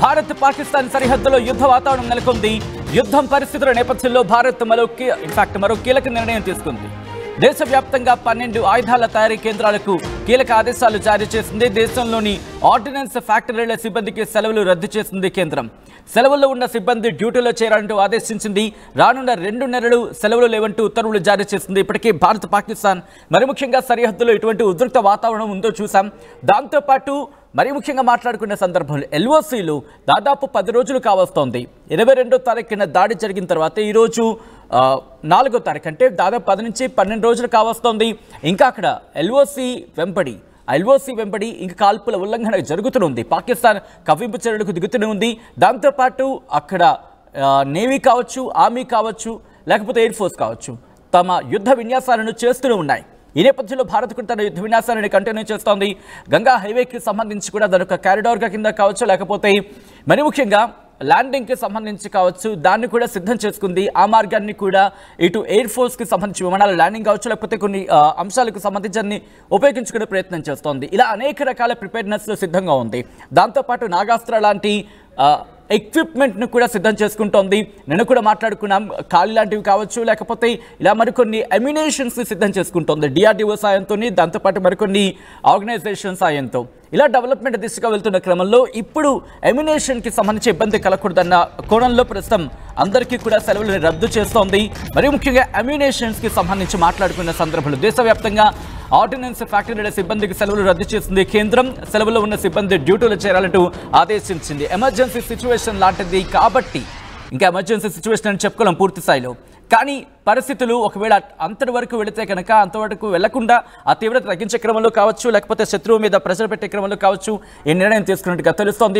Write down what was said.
భారత్ పాకిస్తాన్ సరిహద్దులో యుద్ధ వాతావరణం నెలకొంది. యుద్ధం పరిస్థితుల నేపథ్యంలో భారత్ మరో కీలక నిర్ణయం తీసుకుంది. దేశవ్యాప్తంగా 12 ఆయుధాల తయారీ కేంద్రాలకు కీలక ఆదేశాలు జారీ చేసింది. దేశంలోని ఆర్డినెన్స్ ఫ్యాక్టరీల సిబ్బందికి సెలవులు రద్దు చేసింది కేంద్రం. సెలవుల్లో ఉన్న సిబ్బంది డ్యూటీలో చేరాలంటూ ఆదేశించింది. రానున్న 2 నెలలు సెలవులు లేవంటూ ఉత్తర్వులు జారీ చేసింది. ఇప్పటికే భారత్ పాకిస్తాన్ మరి ముఖ్యంగా సరిహద్దులో ఇటువంటి ఉద్రిక్త వాతావరణం ఉందో చూసాం. దాంతోపాటు మరి ముఖ్యంగా మాట్లాడుకునే సందర్భంలో ఎల్ఓసీలు దాదాపు 10 రోజులు కావస్తోంది. 22వ తారీఖున దాడి జరిగిన తర్వాత ఈరోజు 4వ తారీఖు అంటే దాదాపు 10 నుంచి 12 రోజులు కావస్తోంది. ఇంకా అక్కడ ఎల్ఓసీ వెంబడి ఇంకా కాల్పుల ఉల్లంఘన జరుగుతూనే పాకిస్తాన్ కవ్వింపు చర్యలకు దిగుతూనే ఉంది. దాంతోపాటు అక్కడ నేవీ కావచ్చు, ఆర్మీ కావచ్చు, లేకపోతే ఎయిర్ ఫోర్స్ కావచ్చు, తమ యుద్ధ విన్యాసాలను చేస్తూనే ఉన్నాయి. ఈ నేపథ్యంలో భారత్ కూడా తన యుద్ధ విన్యాసాలను కంటిన్యూ చేస్తోంది. గంగా హైవేకి సంబంధించి కూడా దాని కారిడార్గా కింద కావచ్చు, లేకపోతే మరి ముఖ్యంగా ల్యాండింగ్కి సంబంధించి కావచ్చు, దాన్ని కూడా సిద్ధం చేసుకుంది. ఆ మార్గాన్ని కూడా ఇటు ఎయిర్ ఫోర్స్కి సంబంధించి విమానాల ల్యాండింగ్ కావచ్చు, లేకపోతే కొన్ని అంశాలకు సంబంధించి ఉపయోగించుకునే ప్రయత్నం చేస్తోంది. ఇలా అనేక రకాల ప్రిపేర్నెస్లో సిద్ధంగా ఉంది. దాంతోపాటు నాగాస్త్ర లాంటి ఎక్విప్మెంట్ను కూడా సిద్ధం చేసుకుంటోంది. నేను కూడా మాట్లాడుకున్నాం, ఖాళీ లాంటివి కావచ్చు, లేకపోతే ఇలా మరికొన్ని అమ్యునేషన్స్ని సిద్ధం చేసుకుంటోంది డిఆర్డిఓ సాయంతో, దాంతోపాటు మరికొన్ని ఆర్గనైజేషన్ సాయంతో. ఇలా డెవలప్మెంట్ దిశగా వెళ్తున్న క్రమంలో ఇప్పుడు అమ్యునేషన్కి సంబంధించి ఇబ్బంది కలగకూడదన్న కోణంలో ప్రస్తుతం అందరికీ కూడా సెలవులను రద్దు చేస్తోంది. మరి ముఖ్యంగా అమ్యునేషన్స్కి సంబంధించి మాట్లాడుకున్న సందర్భంలో దేశవ్యాప్తంగా ఆర్డినెన్స్ ఫ్యాక్టరీల సిబ్బందికి సెలవులు రద్దు చేసింది కేంద్రం. సెలవులో ఉన్న సిబ్బంది డ్యూటీలు చేరాలంటూ ఆదేశించింది. ఎమర్జెన్సీ సిచ్యువేషన్ లాంటిది కాబట్టి ఇంకా ఎమర్జెన్సీ సిచ్యువేషన్ అని చెప్పుకోలేం పూర్తి స్థాయిలో. కానీ పరిస్థితులు ఒకవేళ అంతటి వరకు వెళితే కనుక అంతవరకు వెళ్లకుండా ఆ తీవ్రత తగ్గించే క్రమంలో కావచ్చు, లేకపోతే శత్రువు మీద ప్రెషర్ పెట్టే క్రమంలో కావచ్చు ఈ నిర్ణయం తీసుకున్నట్టుగా తెలుస్తోంది.